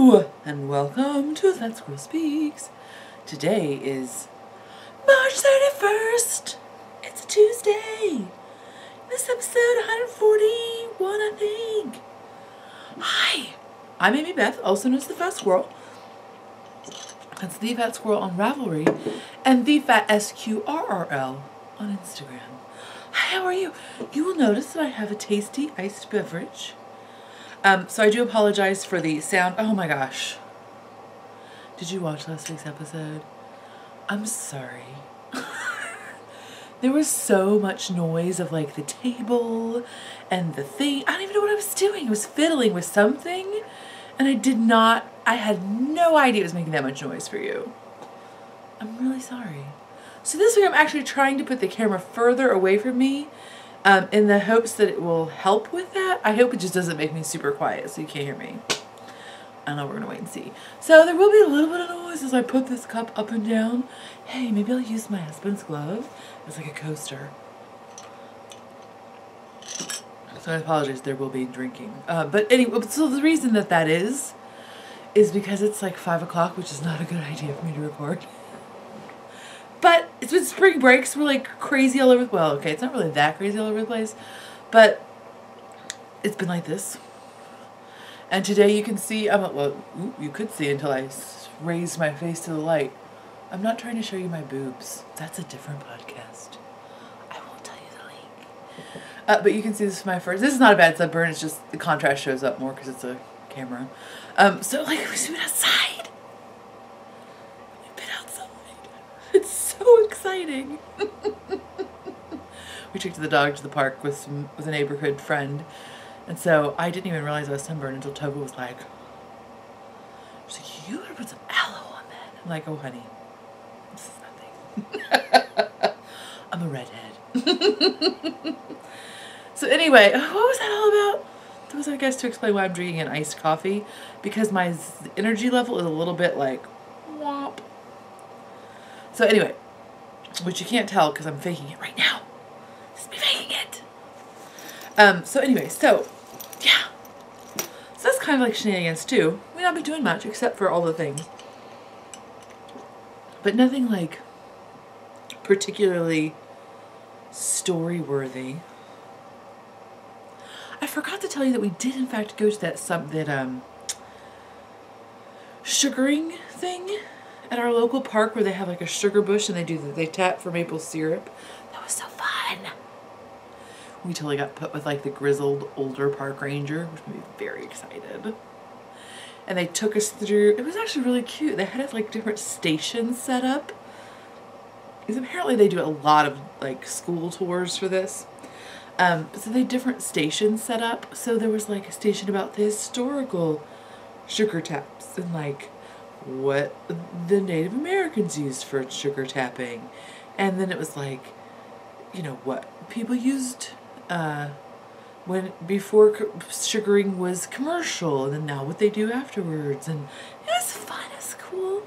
Hello and welcome to That Squirrel Speaks. Today is March 31st. It's a Tuesday. This is episode 141, I think. Hi, I'm Amy Beth, also known as the Fat Squirrel. That's the Fat Squirrel on Ravelry and the Fat SQRRL on Instagram. Hi, how are you? You will notice that I have a tasty iced beverage. So I do apologize for the sound. Oh my gosh. Did you watch last week's episode? I'm sorry. There was so much noise of like the table and the thing. I don't even know what I was doing. I was fiddling with something and I had no idea it was making that much noise for you. I'm really sorry. So this week I'm actually trying to put the camera further away from me in the hopes that it will help with that. I hope it just doesn't make me super quiet so you can't hear me. I don't know, we're going to wait and see. So there will be a little bit of noise as I put this cup up and down. Hey, maybe I'll use my husband's glove as like a coaster. So I apologize, there will be drinking. But anyway, so the reason that is because it's like 5 o'clock, which is not a good idea for me to record. But it's been spring break, so we're like crazy all over. Well, okay, it's not really that crazy all over the place, but it's been like this. And today you can see, you could see until I raised my face to the light. I'm not trying to show you my boobs. That's a different podcast. I won't tell you the link. But you can see this is my first. This is not a bad sunburn. It's just the contrast shows up more because it's a camera. So like we've been outside. We've been outside. It's so exciting. We took the dog to the park with a neighborhood friend, and so I didn't even realize I was sunburned until Toba was like, "You better put some aloe on that." I'm like, "Oh, honey, this is nothing. I'm a redhead." So anyway, what was that all about? That was, I guess, to explain why I'm drinking an iced coffee, because my energy level is a little bit like womp. So anyway, which you can't tell because I'm faking it right now. This is me faking it. So anyway, so yeah. So that's kind of like shenanigans too. We not be doing much except for all the things. But nothing like particularly story-worthy. I forgot to tell you that we did in fact go to that sugaring thing at our local park where they have like a sugar bush and they tap for maple syrup. That was so fun. We totally got put with like the grizzled older park ranger, which made me very excited. And they took us through, it was actually really cute. They had like different stations set up. Because apparently they do a lot of like school tours for this. So they had different stations set up. So there was like a station about the historical sugar taps and like what the Native Americans used for sugar tapping, and then it was like, you know, what people used before sugaring was commercial, and then now what they do afterwards, and it was fun. It was cool.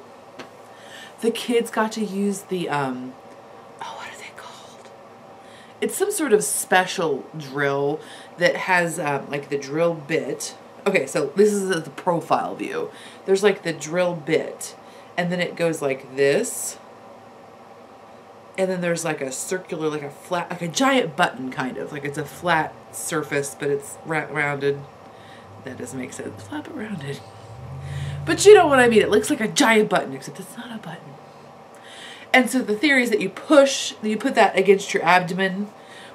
The kids got to use the what are they called? It's some sort of special drill that has like the drill bit. Okay, so this is the profile view. There's like the drill bit, and then it goes like this, and then there's like a circular, like a flat, like a giant button kind of, like it's a flat surface, but it's rounded. That doesn't make sense. Flat but rounded. But you know what I mean. It looks like a giant button, except it's not a button. And so the theory is that you put that against your abdomen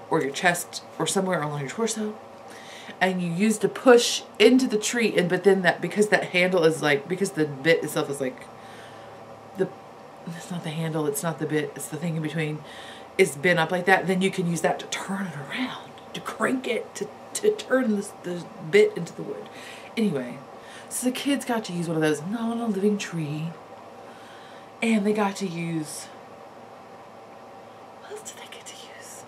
or your chest or somewhere along your torso, and you use to push into the tree, but then because that handle is like, because the bit itself is like, it's not the handle, it's not the bit, it's the thing in between, is bent up like that, then you can use that to turn it around, to crank it, to turn the bit into the wood. Anyway, so the kids got to use one of those, not on a living tree, and they got to use, what else did they get to use?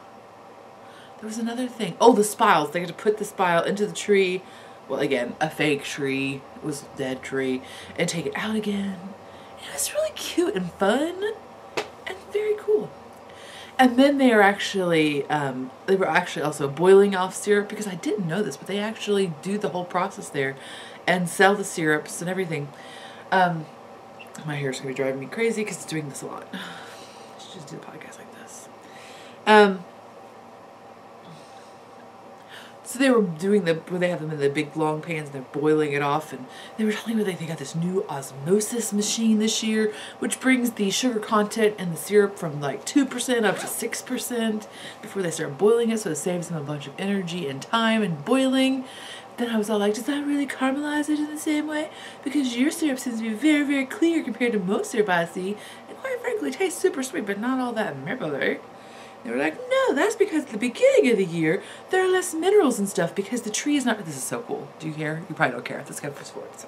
There was another thing. Oh, the spiles. They had to put the spile into the tree. Well, again, a fake tree. It was a dead tree. And take it out again. It was really cute and fun. And very cool. And then they were actually also boiling off syrup, because I didn't know this, but they actually do the whole process there and sell the syrups and everything. My hair's going to be driving me crazy because it's doing this a lot. I should just do a podcast like this. So they were doing where they have them in the big long pans and they're boiling it off, and they were telling me that they got this new osmosis machine this year, which brings the sugar content in the syrup from like 2% up to 6% before they start boiling it, so it saves them a bunch of energy and time and boiling. Then I was all like, does that really caramelize it in the same way? Because your syrup seems to be very, very clear compared to most syrup I see, and quite frankly, it tastes super sweet, but not all that mapley. They were like, no, that's because at the beginning of the year, there are less minerals and stuff because the tree is not... This is so cool. Do you care? You probably don't care. That's good for sports.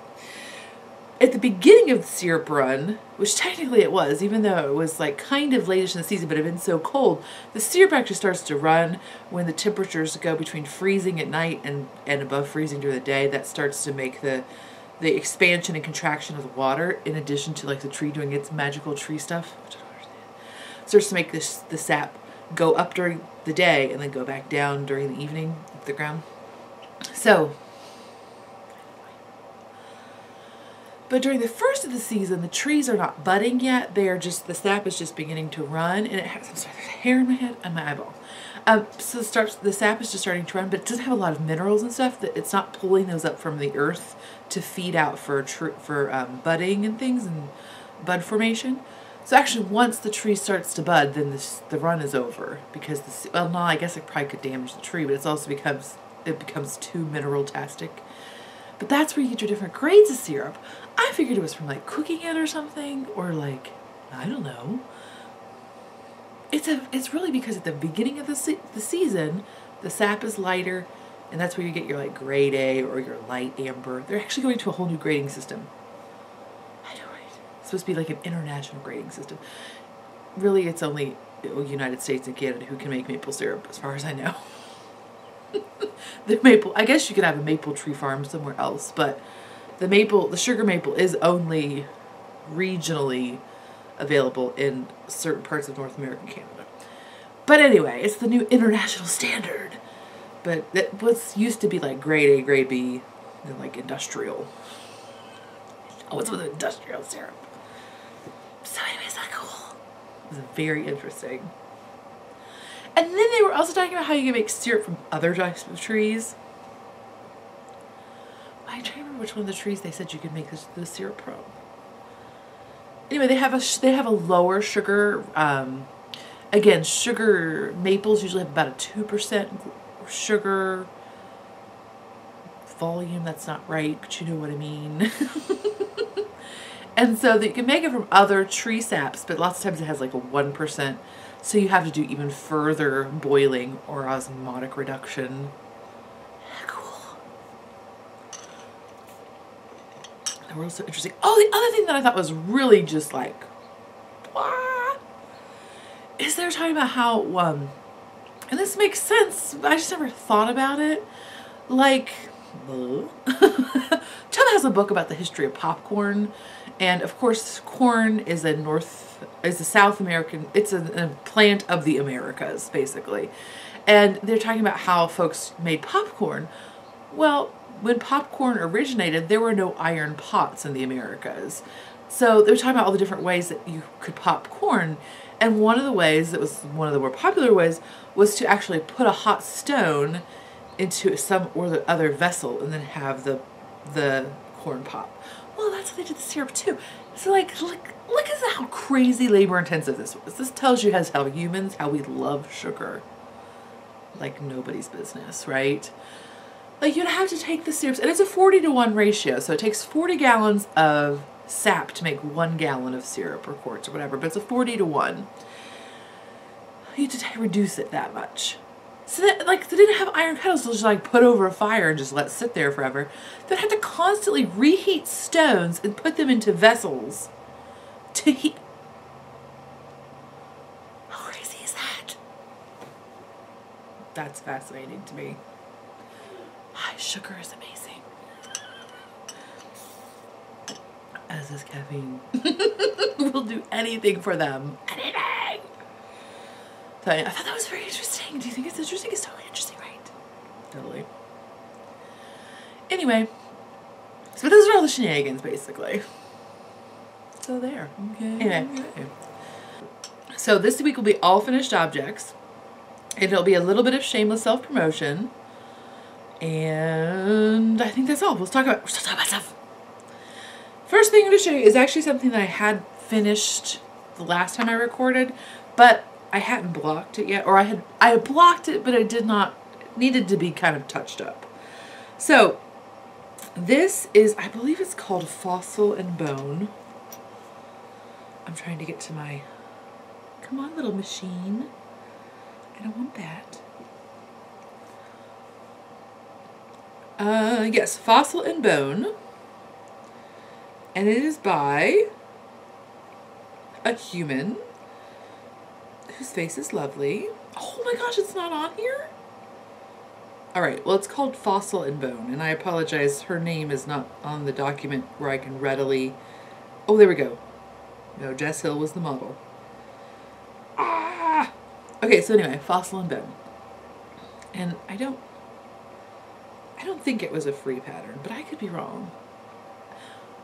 At the beginning of the syrup run, which technically it was, even though it was like kind of late in the season, but it had been so cold, the syrup actually starts to run when the temperatures go between freezing at night and above freezing during the day. That starts to make the expansion and contraction of the water, in addition to like the tree doing its magical tree stuff, which I don't understand, starts to make the sap go up during the day and then go back down during the evening of the ground. So, but during the first of the season, the trees are not budding yet. They are just, the sap is just beginning to run, and it has, I'm sorry, there's hair in my head and my eyeball. So the sap is just starting to run, but it doesn't have a lot of minerals and stuff. That it's not pulling those up from the earth to feed out for budding and things and bud formation. So actually, once the tree starts to bud, then the run is over, because well, no, I guess it probably could damage the tree, but it's also becomes too mineral-tastic. But that's where you get your different grades of syrup. I figured it was from like cooking it or something, or like, I don't know. It's really because at the beginning of the season, the sap is lighter, and that's where you get your like grade A or your light amber. They're actually going to a whole new grading system. Supposed to be like an international grading system. Really, it's only the United States and Canada who can make maple syrup, as far as I know. I guess you could have a maple tree farm somewhere else, but the sugar maple is only regionally available in certain parts of North America and Canada. But anyway, it's the new international standard. But that was used to be like grade A, grade B, and like industrial. Oh, what's with industrial syrup? So anyways, that's cool. It was very interesting. And then they were also talking about how you can make syrup from other types of trees. I'm trying to remember which one of the trees they said you could make the syrup from. Anyway, they have a lower sugar. Again, sugar maples usually have about a 2% sugar volume. That's not right, but you know what I mean. And so that you can make it from other tree saps, but lots of times it has like a 1%. So you have to do even further boiling or osmotic reduction. Cool. That was so interesting. Oh, the other thing that I thought was really just like, what? Is they're talking about how, and this makes sense, but I just never thought about it. Like, Chum has a book about the history of popcorn, and of course corn is a South American, it's a plant of the Americas basically, and they're talking about how folks made popcorn. Well, when popcorn originated, there were no iron pots in the Americas, so they were talking about all the different ways that you could pop corn, and one of the ways that was one of the more popular ways was to actually put a hot stone into some or the other vessel and then have the corn pop. Well, that's what they did the syrup too. So like, look at how crazy labor intensive this was. This tells you how humans, how we love sugar like nobody's business, right? Like you'd have to take the syrups, and it's a 40-to-1 ratio, so it takes 40 gallons of sap to make 1 gallon of syrup or quarts or whatever, but it's a 40-to-1. You have to reduce it that much. So that, like, they didn't have iron kettles to just like put over a fire and just let it sit there forever. They'd have to constantly reheat stones and put them into vessels to heat. How crazy is that? That's fascinating to me. High sugar is amazing. As is caffeine. We'll do anything for them. Anything. So I thought that was very interesting. Do you think it's interesting? It's totally interesting, right? Totally. Anyway, so those are all the shenanigans, basically. So there. Okay. Anyway. Okay. So this week will be all finished objects. And it'll be a little bit of shameless self-promotion. And I think that's all. We'll talk about stuff. First thing I'm going to show you is actually something that I had finished the last time I recorded, but I hadn't blocked it yet, or I had blocked it, but it needed to be kind of touched up. So this is, I believe it's called Fossil and Bone. I'm trying to get to my, come on little machine. I don't want that. Yes, Fossil and Bone. And it is by a human whose face is lovely. Oh my gosh, it's not on here? Alright, well it's called Fossil and Bone, and I apologize, her name is not on the document where I can readily... Oh, there we go. No, Jess Hill was the model. Ah! Okay, so anyway, Fossil and Bone. And I don't think it was a free pattern, but I could be wrong.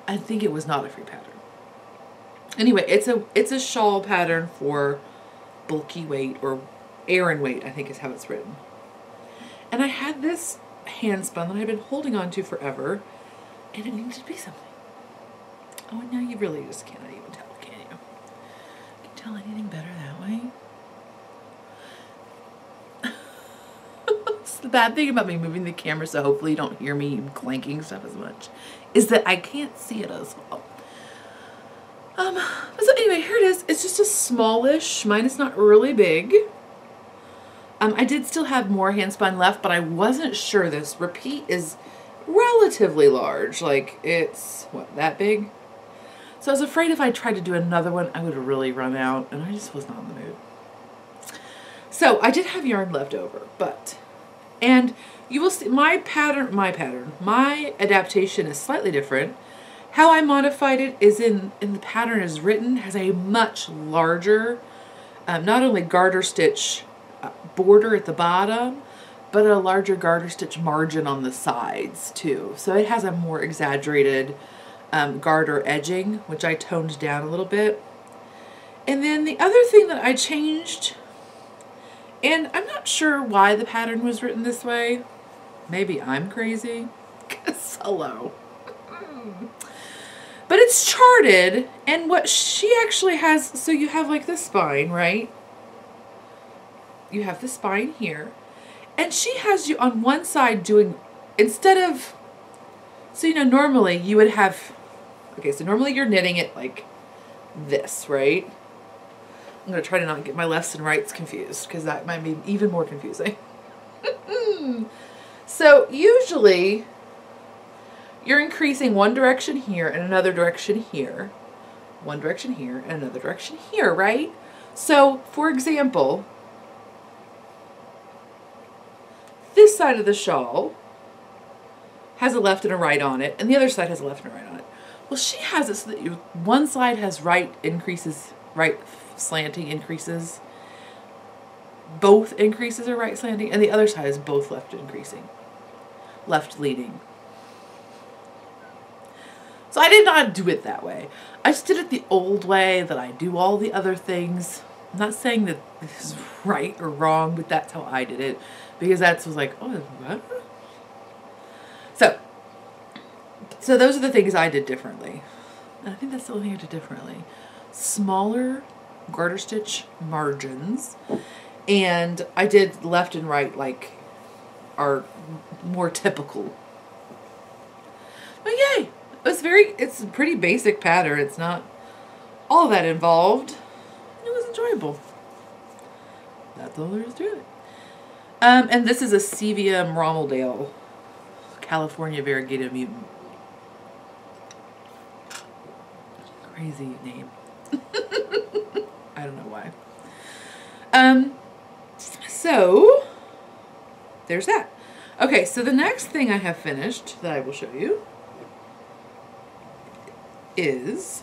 I think it was not a free pattern. Anyway, it's a shawl pattern for bulky weight, or Aran weight, I think is how it's written. And I had this hand spun that I've been holding on to forever, and it needed to be something. Oh, and now you really just cannot even tell, can you? Can you tell anything better that way? The bad thing about me moving the camera, so hopefully you don't hear me clanking stuff as much, is that I can't see it as well. So anyway, here it is. It's just a smallish, mine is not really big. I did still have more handspun left, but I wasn't sure. This repeat is relatively large. Like, it's, what, that big? So I was afraid if I tried to do another one, I would have really run out, and I just was not in the mood. So I did have yarn left over, but... And you will see my adaptation is slightly different. How I modified it is in the pattern as written, has a much larger, not only garter stitch border at the bottom, but a larger garter stitch margin on the sides too. So it has a more exaggerated garter edging, which I toned down a little bit. And then the other thing that I changed, and I'm not sure why the pattern was written this way. Maybe I'm crazy. 'Cause hello. But it's charted, and what she actually has, so you have like the spine, right? You have the spine here. And she has you on one side doing, instead of, so you know, normally you would have, okay, so normally you're knitting it like this, right? I'm going to try to not get my lefts and rights confused, because that might be even more confusing. So usually you're increasing one direction here and another direction here. One direction here and another direction here, right? So, for example, this side of the shawl has a left and a right on it, and the other side has a left and a right on it. Well, she has it so that one side has right increases, right slanting increases, both increases are right slanting, and the other side is both left increasing, left leading. So I did not do it that way. I just did it the old way that I do all the other things. I'm not saying that this is right or wrong, but that's how I did it, because that's was like, oh, what? So those are the things I did differently. And I think that's the only thing I did differently. Smaller garter stitch margins, and I did left and right like are more typical. But yay! It's a pretty basic pattern. It's not all that involved. It was enjoyable. That's all there is to it. And this is a CVM Rommeldale, California Variegated Mutant. Crazy name. I don't know why. So there's that. Okay, so the next thing I have finished that I will show you is,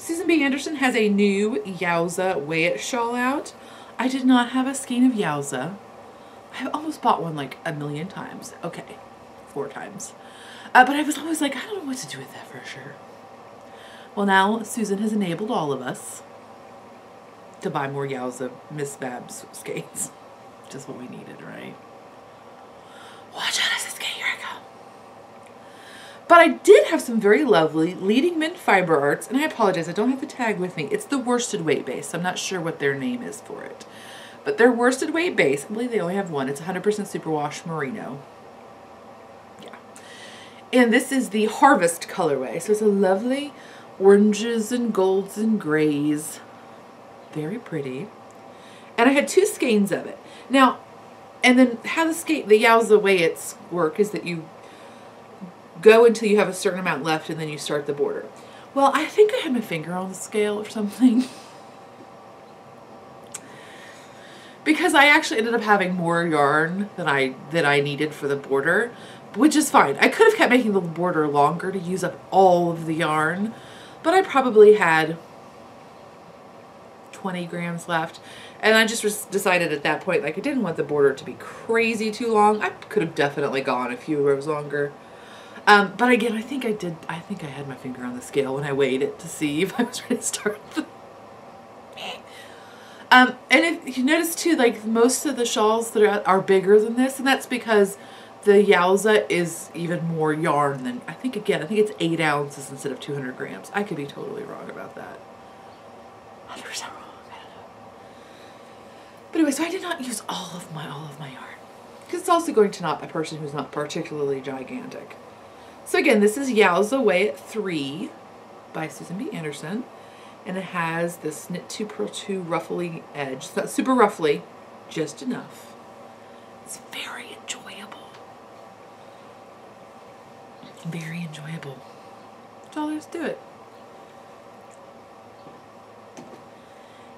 Susan B. Anderson has a new Yowza Weigh It shawl out. I did not have a skein of Yowza. I've almost bought one like a million times. Okay, 4 times. But I was always like, I don't know what to do with that for sure. Well, now Susan has enabled all of us to buy more Yowza Miss Babs skeins. Just what we needed, right? Watch out as I skate, here I go. But I did have some very lovely Leading Mint Fiber Arts, and I apologize, I don't have the tag with me. It's the worsted weight base. I'm not sure what their name is for it. But their worsted weight base, I believe they only have one. It's 100% superwash merino. Yeah. And this is the Harvest colorway. So it's a lovely oranges and golds and grays. Very pretty. And I had 2 skeins of it. Now, and then how the Yowza Weigh It's work is that you go until you have a certain amount left and then you start the border. Well, I think I had my finger on the scale or something. Because I actually ended up having more yarn than I needed for the border, which is fine. I could have kept making the border longer to use up all of the yarn, but I probably had 20 grams left. And I just decided at that point, like, I didn't want the border to be crazy too long. I could have definitely gone a few rows longer. But again, I think I had my finger on the scale when I weighed it to see if I was ready to start the... and if you notice too, like, most of the shawls that are bigger than this, and that's because the Yowza is even more yarn than, I think it's 8 ounces instead of 200 grams. I could be totally wrong about that. 100% wrong. I don't know. But anyway, so I did not use all of my yarn, because it's also going to not a person who's not particularly gigantic. So again, this is Yowza Weigh It 3 by Susan B. Anderson. And it has this knit 2 purl 2 ruffly edge. It's not super ruffly, just enough. It's very enjoyable. Very enjoyable. That's all there is to it.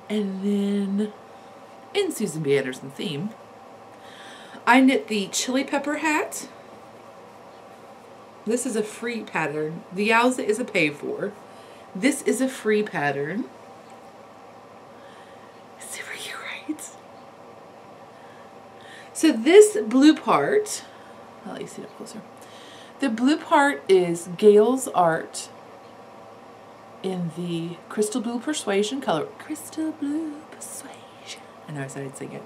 And then, in Susan B. Anderson theme, I knit the chili pepper hat. This is a free pattern. The Yowza is a pay for. This is a free pattern. Super cute, right? So this blue part, I'll let you see it up closer. The blue part is Gail's art in the Crystal Blue Persuasion color. Crystal Blue Persuasion. I know I said I'd sing it.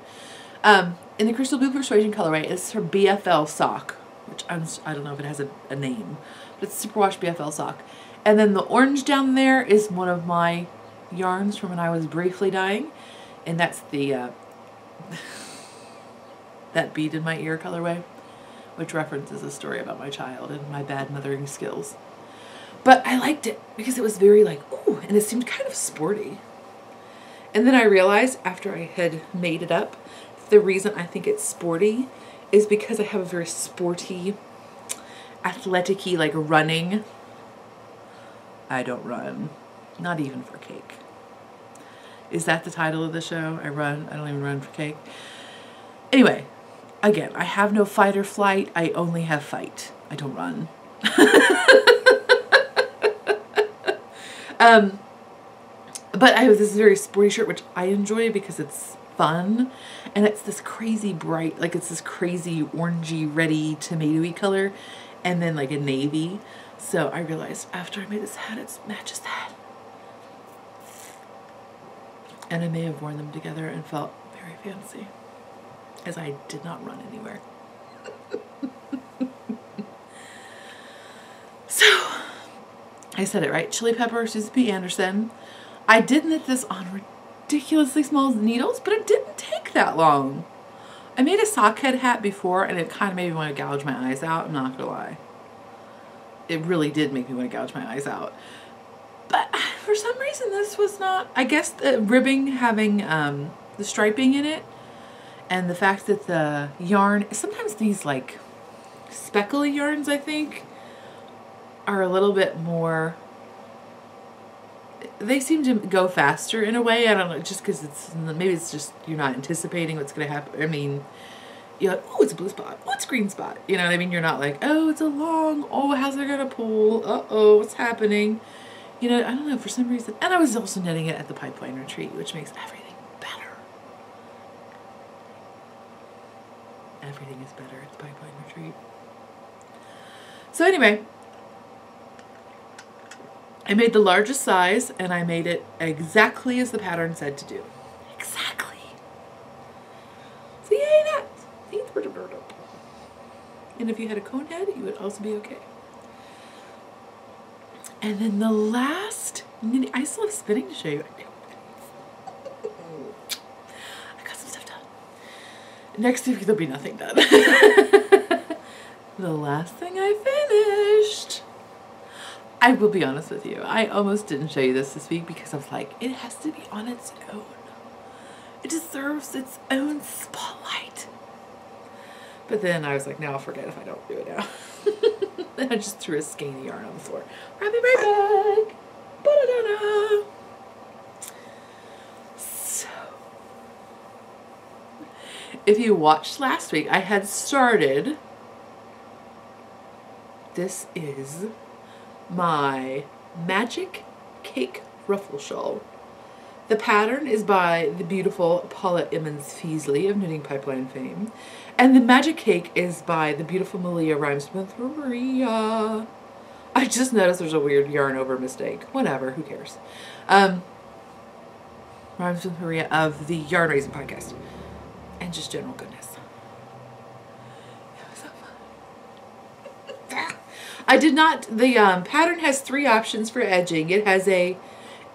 In the Crystal Blue Persuasion colorway is her BFL sock, which I don't know if it has a name, but it's Superwash BFL sock. And then the orange down there is one of my yarns from when I was briefly dyeing, and that's the that bead in my ear colorway, which references a story about my child and my bad mothering skills. But I liked it because it was very like, ooh, and it seemed kind of sporty. And then I realized after I had made it up, the reason I think it's sporty is because I have a very sporty, athletic-y, like running. I don't run, not even for cake. Is that the title of the show? I don't even run for cake. Anyway, again, I have no fight or flight. I only have fight. I don't run. But I have this very sporty shirt, which I enjoy because it's fun. And it's this crazy bright, like it's this crazy orangey, reddy, tomatoey color. And then like a navy. So I realized after I made this hat, it matches that. And I may have worn them together and felt very fancy, as I did not run anywhere. So, I said it right. Chili pepper, Susan B. Anderson. I did knit this on ridiculously small needles, but it didn't take that long. I made a sock head hat before, and it kind of made me want to gouge my eyes out. I'm not gonna lie. It really did make me want to gouge my eyes out. But for some reason this was not, I guess the ribbing having the striping in it, and the fact that the yarn, sometimes these like speckly yarns I think are a little bit more, they seem to go faster in a way. I don't know, just because maybe it's just you're not anticipating what's going to happen. I mean, you're like, oh, it's a blue spot. Oh, it's a green spot. You know what I mean? You're not like, oh, it's a long, oh, how's it going to pull? Uh-oh, what's happening? You know, I don't know, for some reason. And I was also knitting it at the Pipeline Retreat, which makes everything better. Everything is better at the Pipeline Retreat. So anyway, I made the largest size, and I made it exactly as the pattern said to do. Exactly. So yay that! See, it's pretty bird up. And if you had a cone head, you would also be okay. And then the last knitting, I still have spinning to show you. I got some stuff done. Next week there'll be nothing done. The last thing I finished. I will be honest with you. I almost didn't show you this week because I was like, it has to be on its own. It deserves its own spotlight. But then I was like, no, I'll forget if I don't do it now. Then I just threw a skein of yarn on the floor. I'll be right back. Ba-da-da-da. So, if you watched last week, I had started. This is my Magic Cake Ruffle Shawl. The pattern is by the beautiful Paula Emmons-Feasley of Knitting Pipeline fame. And the Magic Cake is by the beautiful Malia Rhymesmith Maria. I just noticed there's a weird yarn over mistake. Whatever, who cares? Rhymesmith Maria of the Yarn Raising Podcast. And just general goodness. It was so fun. I did not, the pattern has 3 options for edging. It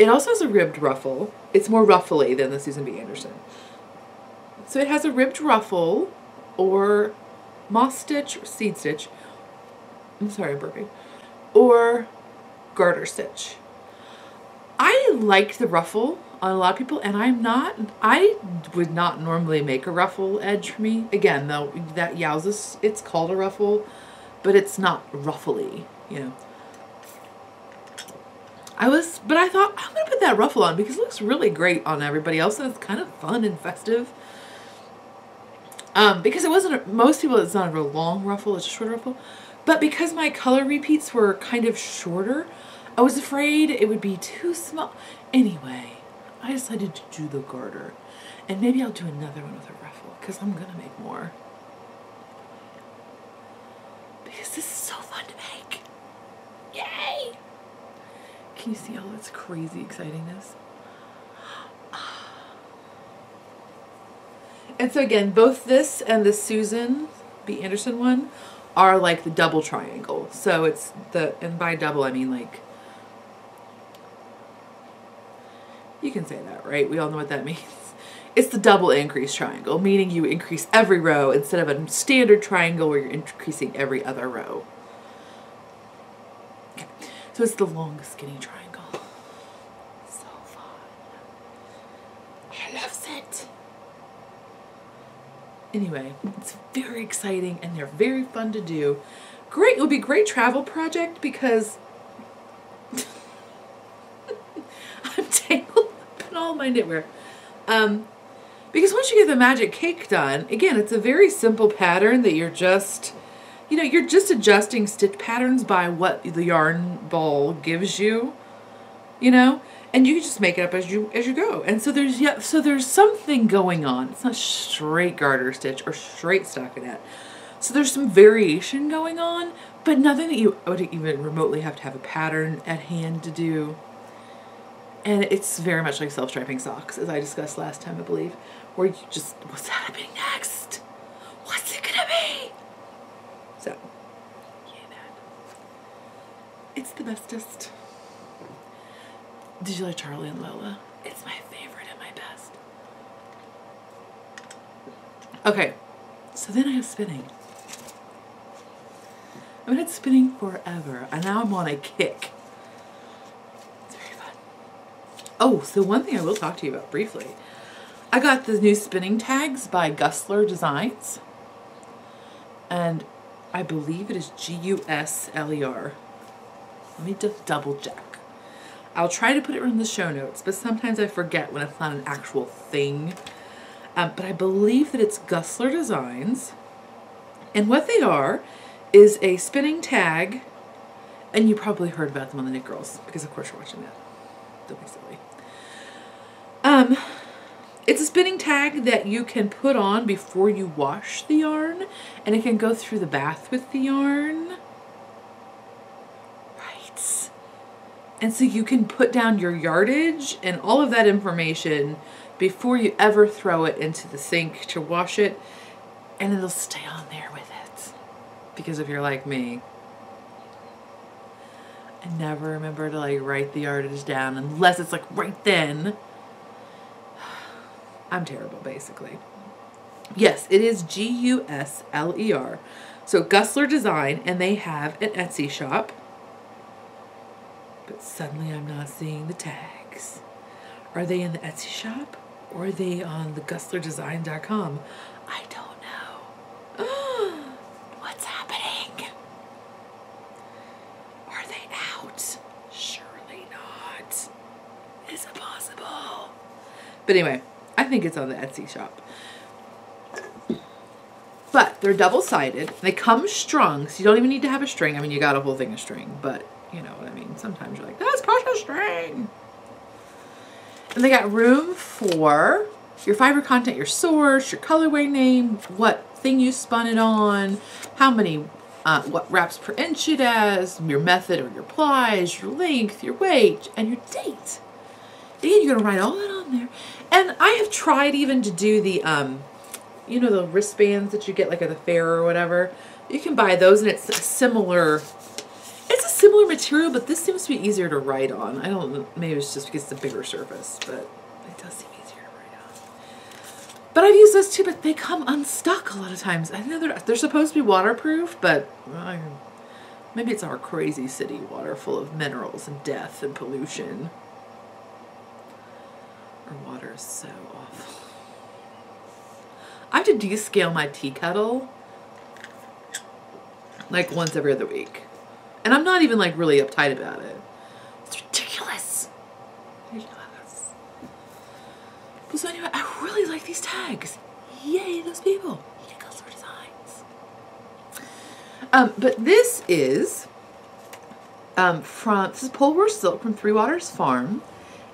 also has a ribbed ruffle. It's more ruffly than the Susan B. Anderson. So it has a ribbed ruffle, or moss stitch, or seed stitch. I'm sorry, I'm burping. Or garter stitch. I like the ruffle on a lot of people, and I would not normally make a ruffle edge for me. Again, though, that yowzes, it's called a ruffle, but it's not ruffly, you know. But I thought, I'm going to put that ruffle on because it looks really great on everybody else, and it's kind of fun and festive. Because most people, it's not a real long ruffle, it's a short ruffle. But because my color repeats were kind of shorter, I was afraid it would be too small. Anyway, I decided to do the garter. And maybe I'll do another one with a ruffle, because I'm going to make more. Because this is so fun to make. Yay! Can you see all its crazy excitingness? And so again, both this and the Susan B. Anderson one are like the double triangle. So it's and by double I mean like, you can say that, right? We all know what that means. It's the double increase triangle, meaning you increase every row instead of a standard triangle where you're increasing every other row. Okay, so it's the long skinny triangle. So fun. I love it. Anyway, it's very exciting and they're very fun to do. Great, it would be a great travel project because I'm tangled up in all my knitwear. Because once you get the Magic Cake done, again, it's a very simple pattern that you're just, you're just adjusting stitch patterns by what the yarn ball gives you, and you can just make it up as you go. And so there's something going on. It's not straight garter stitch or straight stockinette. So there's some variation going on, but nothing that you would even remotely have to have a pattern at hand to do. And it's very much like self-striping socks, as I discussed last time, I believe, where you just, what's happening next? What's it gonna be? So, it's the bestest. Did you like Charlie and Lola? It's my favorite and my best. Okay, so then I have spinning. I've had spinning forever, and now I'm on a kick. It's very fun. Oh, so one thing I will talk to you about briefly. I got the new spinning tags by Gus Lair Designs. And I believe it is Gusler. Let me just double check. I'll try to put it in the show notes, but sometimes I forget when it's not an actual thing. But I believe that it's Gus Lair Designs. And what they are is a spinning tag And you probably heard about them on the Knit Girls, because of course you're watching that. Don't be silly. It's a spinning tag that you can put on before you wash the yarn, and it can go through the bath with the yarn. Right. And so you can put down your yardage and all of that information before you ever throw it into the sink to wash it, and it'll stay on there with it. Because if you're like me, I never remember to like write the yardage down unless it's like right then. I'm terrible, basically. Yes, it is Gusler. So Gus Lair Design, and they have an Etsy shop. But suddenly I'm not seeing the tags. Are they in the Etsy shop? Or are they on the GusLairDesign.com? I don't know. What's happening? Are they out? Surely not. Is it possible? But anyway, I think it's on the Etsy shop. But they're double-sided. They come strung, so you don't even need to have a string. I mean, you got a whole thing of string, but you know what I mean. Sometimes you're like, that's precious string. And they got room for your fiber content, your source, your colorway name, what thing you spun it on, how many, what wraps per inch it has, your method or your plies, your length, your weight, and your date. Again, you're gonna write all that on there. And I have tried even to do the, you know, the wristbands that you get like at the fair or whatever. You can buy those, and it's a similar material, but this seems to be easier to write on. I don't know, maybe it's just because it's a bigger surface, but it does seem easier to write on. But I've used those too, but they come unstuck a lot of times. I know they're supposed to be waterproof, but maybe it's our crazy city water full of minerals and death and pollution. Our water is so awful. I have to descale my tea kettle like once every other week. And I'm not even like really uptight about it. It's ridiculous. Ridiculous. But so anyway, I really like these tags. Yay, those people. Yay, Gus Lair Designs. But this is this is Polewar Silk from Three Waters Farm.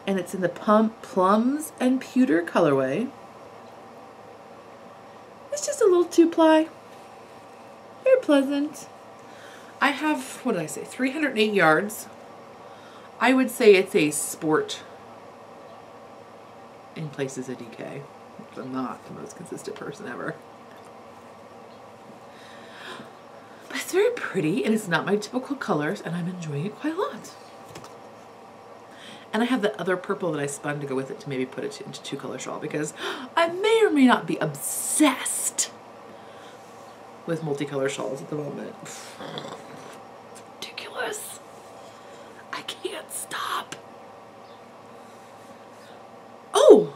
And it's in the Plums and Pewter colorway. It's just a little 2-ply. Very pleasant. I have, what did I say, 308 yards. I would say it's a sport in places of DK. I'm not the most consistent person ever. But it's very pretty, and it's not my typical colors, and I'm enjoying it quite a lot. And I have the other purple that I spun to go with it to maybe put it into 2-color shawl, because I may or may not be obsessed with multicolor shawls at the moment. Ridiculous. I can't stop. Oh,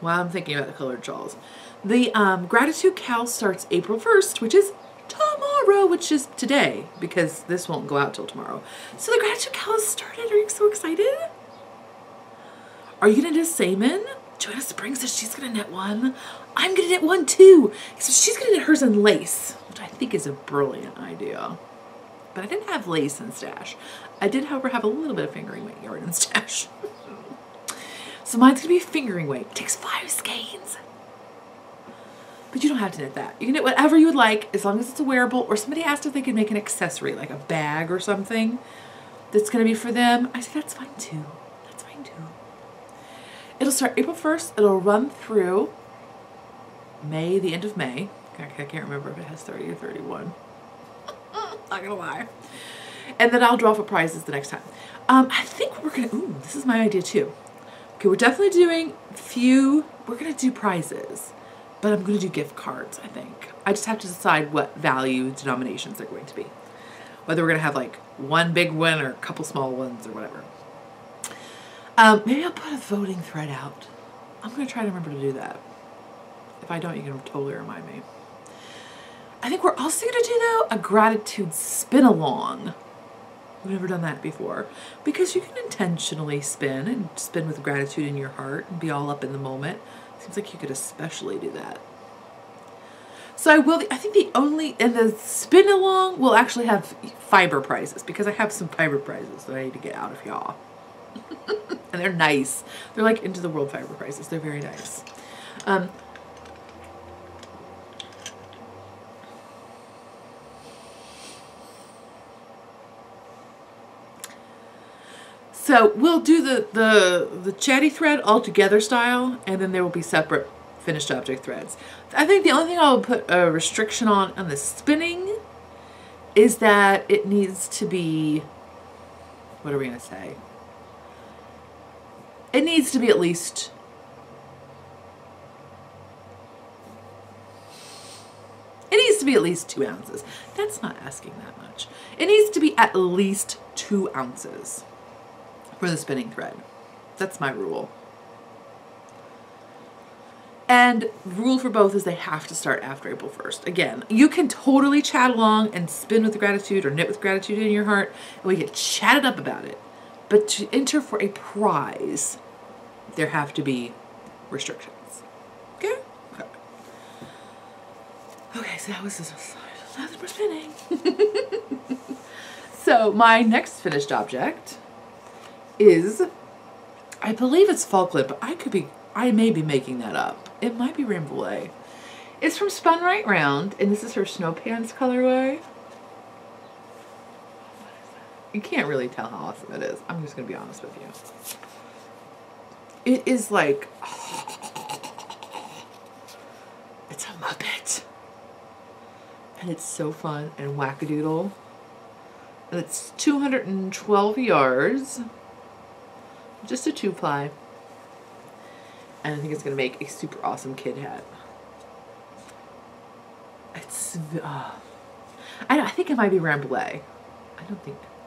while I'm thinking about the colored shawls, the Gratitude Cowl starts April 1st, which is tomorrow, which is today, because this won't go out till tomorrow. So the Gratitude Cowl has started. Are you so excited? Are you gonna knit a Seaman? Joanna Springs says she's gonna knit one. I'm gonna knit one too. So she's gonna knit hers in lace, which I think is a brilliant idea. But I didn't have lace in stash. I did, however, have a little bit of fingering weight yarn in stash. So mine's gonna be fingering weight. It takes 5 skeins. But you don't have to knit that. You can knit whatever you would like, as long as it's a wearable, or somebody asked if they could make an accessory, like a bag or something, that's gonna be for them. I said, that's fine too. That's fine too. It'll start April 1st. It'll run through May, the end of May. I can't remember if it has 30 or 31. Not gonna lie. And then I'll draw for prizes the next time. I think we're gonna, ooh, this is my idea too. Okay, we're definitely doing we're gonna do prizes, but I'm gonna do gift cards, I think. I just have to decide what value denominations they're going to be. Whether we're gonna have like one big one or a couple small ones or whatever. Maybe I'll put a voting thread out. I'm gonna try to remember to do that. If I don't, you can totally remind me. I think we're also gonna do though a gratitude spin along. We've never done that before, because you can intentionally spin and spin with gratitude in your heart and be all up in the moment. Seems like you could especially do that. So I think the only, and the spin along will actually have fiber prizes because I have some fiber prizes that I need to get out of y'all. And they're nice. They're like Into the World fiber prizes. They're very nice. So we'll do the chatty thread all together style, and then there will be separate finished object threads. I think the only thing I'll put a restriction on the spinning is that it needs to be, what are we going to say? It needs to be at least, it needs to be at least 2 ounces. That's not asking that much. It needs to be at least 2 ounces for the spinning thread. That's my rule. And rule for both is they have to start after April 1st. Again, you can totally chat along and spin with gratitude or knit with gratitude in your heart, and we get chatted up about it. But to enter for a prize, there have to be restrictions. Okay? Okay. Okay, so that was that's for spinning. So my next finished object is, I believe it's Falkland, but I may be making that up. It might be Rambouillet. It's from Spun Right Round, and this is her Snow Pants colorway. You can't really tell how awesome it is. I'm just going to be honest with you. It is like, it's a Muppet. And it's so fun and wackadoodle. And it's 212 yards. Just a 2-ply. And I think it's going to make a super awesome kid hat. It's, I think it might be Rambouillet.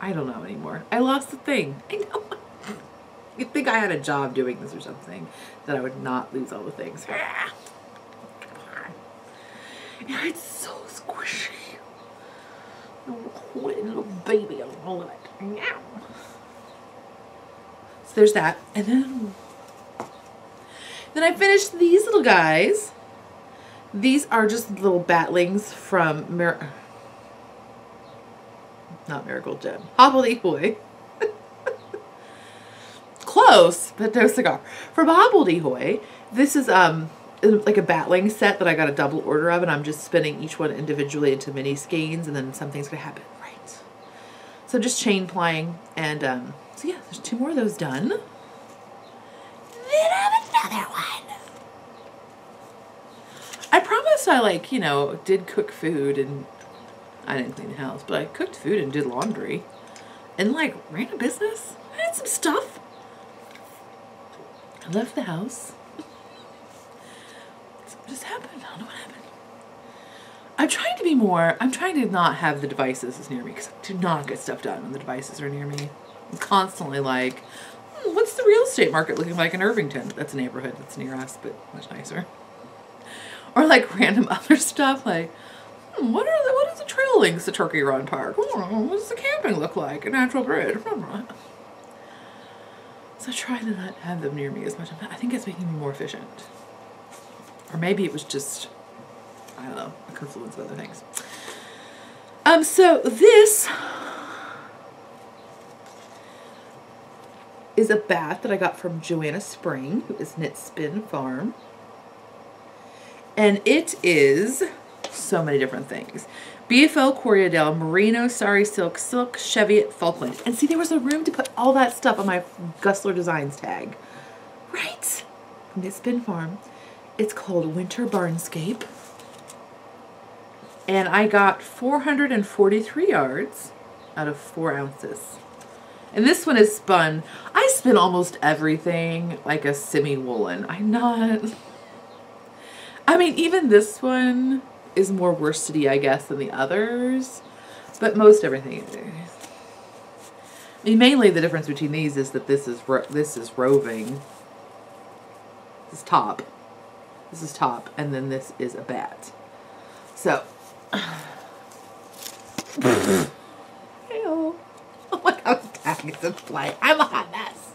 I don't know anymore. I lost the thing. I know. You'd think I had a job doing this or something, that I would not lose all the things. Yeah, it's so squishy. Little baby, I love it. So there's that. And then I finished these little guys. These are just little batlings from not Marigold Gem, Hobbledehoy. Close, but no cigar. From Hobbledehoy, this is like a batling set that I got a double order of, and I'm just spinning each one individually into mini skeins, and then something's gonna happen. Right. So just chain plying, and so yeah, there's 2 more of those done. Then I have another one. I promise I did cook food, and I didn't clean the house, but I cooked food and did laundry and ran a business. I had some stuff. I left the house. Something just happened. I don't know what happened. I'm trying to not have the devices near me, because I do not get stuff done when the devices are near me. I'm constantly like, what's the real estate market looking like in Irvington? That's a neighborhood that's near us, but much nicer. Or random other stuff, what is the trail links to Turkey Run Park? What does the camping look like? A natural bridge. So I try to not have them near me as much. I think it's making me more efficient. Or maybe it was just, I don't know, a confluence of other things. So this is a bat that I got from Joanna Spring, who is Knit Spin Farm. And it is so many different things. BFL Coriadel, Merino, Sari Silk, Silk, Cheviot, Falkland. And see, there was a room to put all that stuff on my Gus Lair Designs tag. Right? From Knit Spin Farm. It's called Winter Barnscape. And I got 443 yards out of 4 ounces. And this one is spun. I spin almost everything like a semi-woolen. I mean, even this one is more worsted-y, I guess, than the others. But most everything is. I mean, mainly the difference between these is that this is roving. This is top. This is top, and then this is a bat. So. Hey-oh. Oh my god, I'm tagging the fly. I'm a hot mess.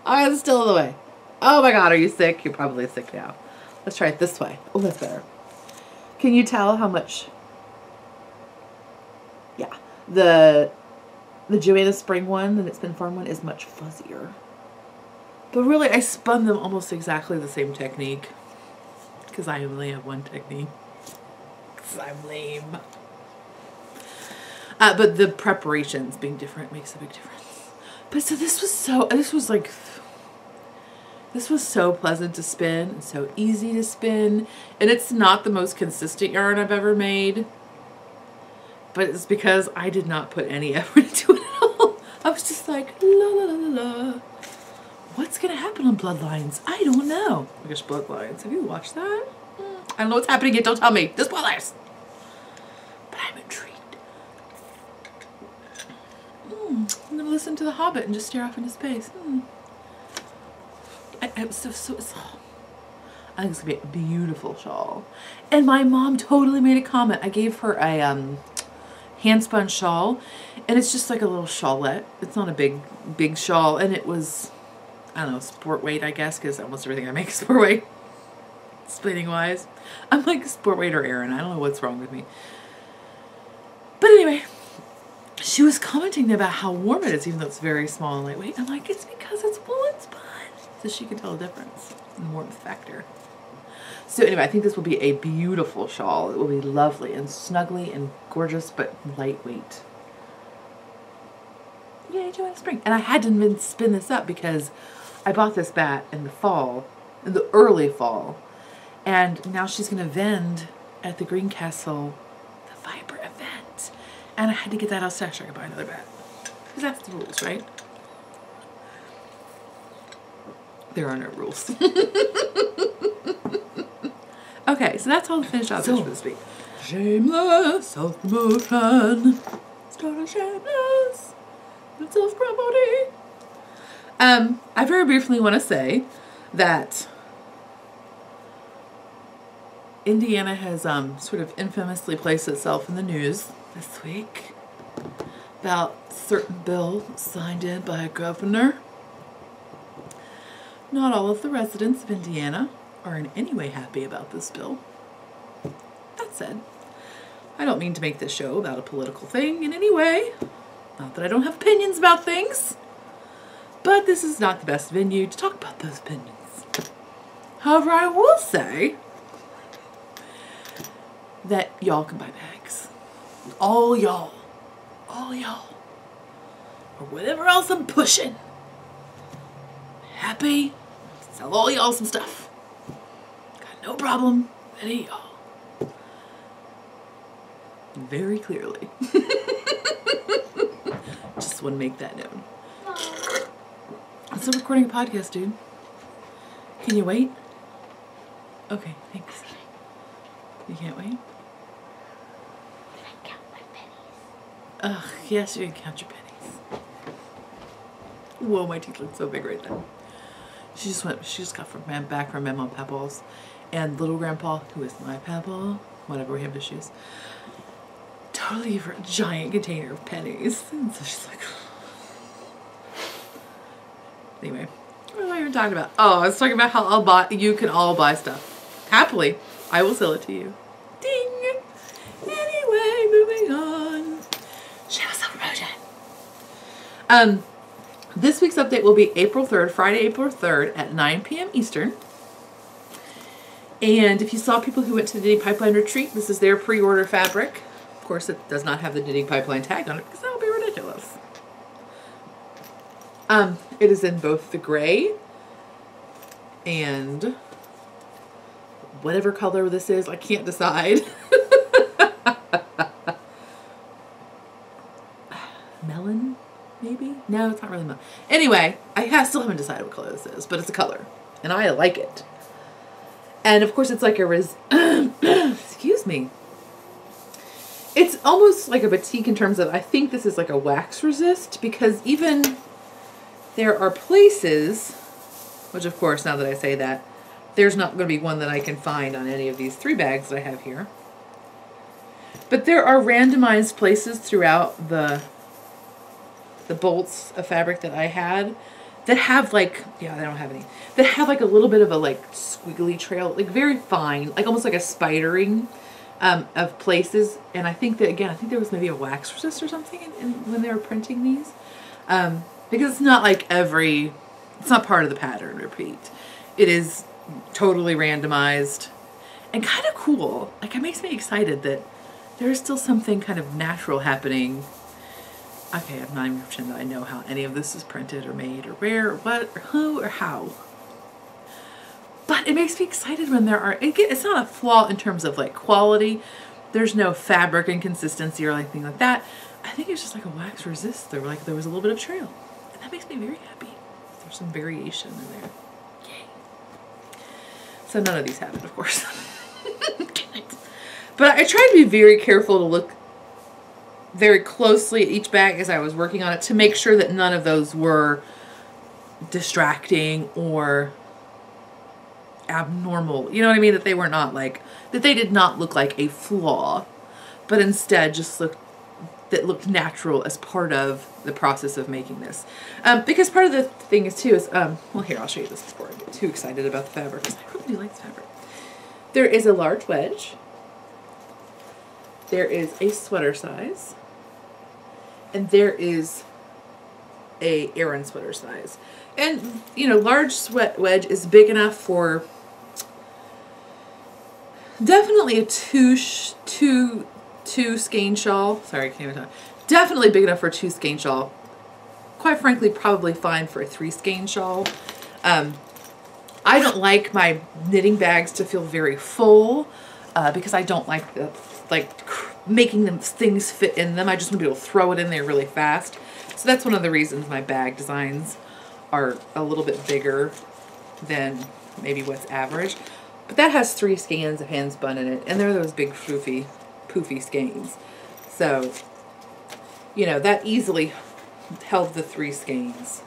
Oh, it's still in the way. Oh my god, are you sick? You're probably sick now. Let's try it this way. Oh, that's better. Can you tell how much? Yeah, the Joanna Spring one, the Knit Spin Farm one, is much fuzzier. But really, I spun them almost exactly the same technique. Because I only have one technique. Because I'm lame. But the preparations being different makes a big difference. But so this was so pleasant to spin and so easy to spin. And it's not the most consistent yarn I've ever made. But it's because I did not put any effort into it at all. I was just like, la la la la la. What's going to happen on Bloodlines? I don't know. I guess Bloodlines. Have you watched that? I don't know what's happening yet. Don't tell me. The spoilers. But I'm intrigued. I'm going to listen to The Hobbit and just stare off into space. I think it's going to be a beautiful shawl. And my mom totally made a comment. I gave her a hand spun shawl, and it's just like a little shawlette. It's not a big shawl, and it was, I don't know, sport weight, I guess, because almost everything I make is sport weight. Spinning wise, I'm like sport weight or Erin. I don't know what's wrong with me. But anyway, she was commenting about how warm it is, even though it's very small and lightweight. I'm like, it's because it's woolen spun, so she can tell the difference in warmth factor. So anyway, I think this will be a beautiful shawl. It will be lovely and snuggly and gorgeous, but lightweight. Yay, Joanna Spring. And I had to spin this up because I bought this bat in the fall, in the early fall. And now she's going to vend at the Greencastle, the Fiber event. And I had to get that out so I could buy another bat. Because that's the rules, right? There are no rules. Okay, so that's all the finished objects for this week. Shameless self-promotion. Start a shameless self-promoting. I very briefly want to say that Indiana has sort of infamously placed itself in the news this week about a certain bill signed in by a governor. Not all of the residents of Indiana are in any way happy about this bill. That said, I don't mean to make this show about a political thing in any way. Not that I don't have opinions about things. But this is not the best venue to talk about those opinions. However, I will say that y'all can buy bags. All y'all. All y'all. Or whatever else I'm pushing. Happy. Sell all y'all some stuff. Got no problem. Any y'all. Very clearly. Just want to make that known. I'm still recording a podcast, dude. Can you wait? Okay, thanks. You can't wait? I count my pennies. Ugh, yes, you can count your pennies. Whoa, my teeth look so big right now. She just got back from Mom and Papa's, and little grandpa, who is my papa, whatever we have issues, totally gave her a giant container of pennies. And so she's like, anyway, what am I even talking about? Oh, I was talking about how you can all buy stuff. Happily, I will sell it to you. Ding! Anyway, moving on. Show some promotion. This week's update will be April 3rd, Friday, April 3rd at 9 p.m. Eastern. And if you saw people who went to the Knitting Pipeline Retreat, this is their pre-order fabric. Of course, it does not have the Knitting Pipeline tag on it because that would be ridiculous. It is in both the gray and whatever color this is. I can't decide. Melon, maybe? No, it's not really melon. Anyway, I still haven't decided what color this is, but it's a color, and I like it. And of course, it's like a excuse me. It's almost like a batik in terms of, I think this is like a wax resist, because even there are places, which of course, now that I say that, there's not going to be one that I can find on any of these 3 bags that I have here. But there are randomized places throughout the bolts of fabric that I had that have like, yeah, they don't have any, that have like a little bit of a like squiggly trail, like very fine, like almost like a spidering of places. And I think that, again, I think there was maybe a wax resist or something when they were printing these. Because it's not like it's not part of the pattern repeat. It is totally randomized and kind of cool. Like, it makes me excited that there's still something kind of natural happening. Okay, I'm not even pretending that I know how any of this is printed or made or where or what or who or how. But it makes me excited when there are, it's not a flaw in terms of like quality. There's no fabric inconsistency or anything like that. I think it's just like a wax resist. There was a little bit of trail. And that makes me very happy. There's some variation in there. Yay. So none of these have it, of course. But I tried to be very careful to look very closely at each bag as I was working on it to make sure that none of those were distracting or abnormal. You know what I mean? That they were not like, that they did not look like a flaw, but instead just looked natural as part of the process of making this. Because part of the thing is too is, well, here, I'll show you this before I get too excited about the fabric, because I really do like the fabric. There is a large wedge. There is a sweater size. And there is a Aran sweater size. And, you know, large wedge is big enough for definitely a two skein shawl. Sorry, I can't even talk. Definitely big enough for a 2 skein shawl. Quite frankly, probably fine for a 3 skein shawl. I don't like my knitting bags to feel very full because I don't like making things fit in them. I just want to be able to throw it in there really fast. So that's one of the reasons my bag designs are a little bit bigger than maybe what's average. But that has 3 skeins of hand spun in it, and they're those big poofy skeins. So, you know, that easily held the 3 skeins.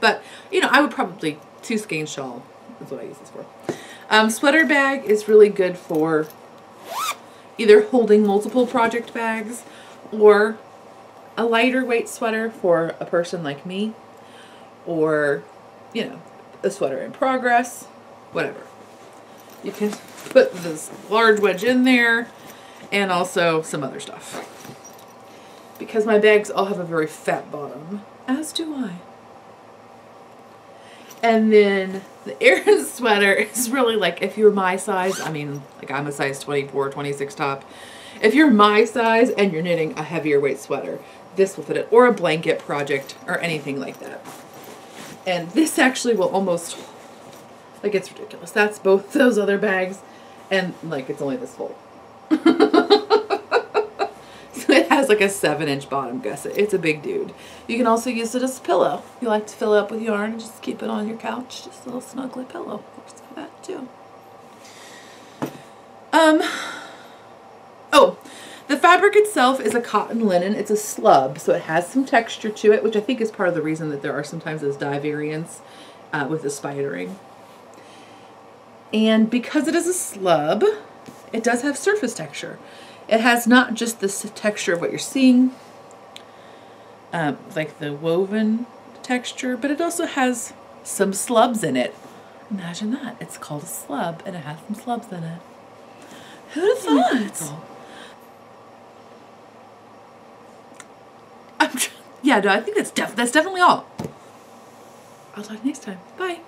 But, you know, I would probably 2 skein shawl is what I use this for. Sweater bag is really good for either holding multiple project bags or a lighter weight sweater for a person like me, or, you know, a sweater in progress, whatever. You can put this large wedge in there and also some other stuff. Because my bags all have a very fat bottom, as do I. And then the Aran sweater is really like, if you're my size, I mean, like I'm a size 24, 26 top. If you're my size and you're knitting a heavier weight sweater, this will fit it, or a blanket project or anything like that. And this actually will almost, like, it's ridiculous. That's both those other bags, and like it's only this full. So it has like a 7-inch bottom gusset. It's a big dude. You can also use it as a pillow. You like to fill it up with yarn and just keep it on your couch, just a little snuggly pillow. Works for that too. Oh, the fabric itself is a cotton linen. It's a slub, so it has some texture to it, which I think is part of the reason that there are sometimes those dye variants with the spidering. And because it is a slub, it does have surface texture. It has not just the texture of what you're seeing, like the woven texture, but it also has some slubs in it. Imagine that. It's called a slub, and it has some slubs in it. Who'd have thought? Yeah, no, I think that's definitely all. I'll talk next time. Bye.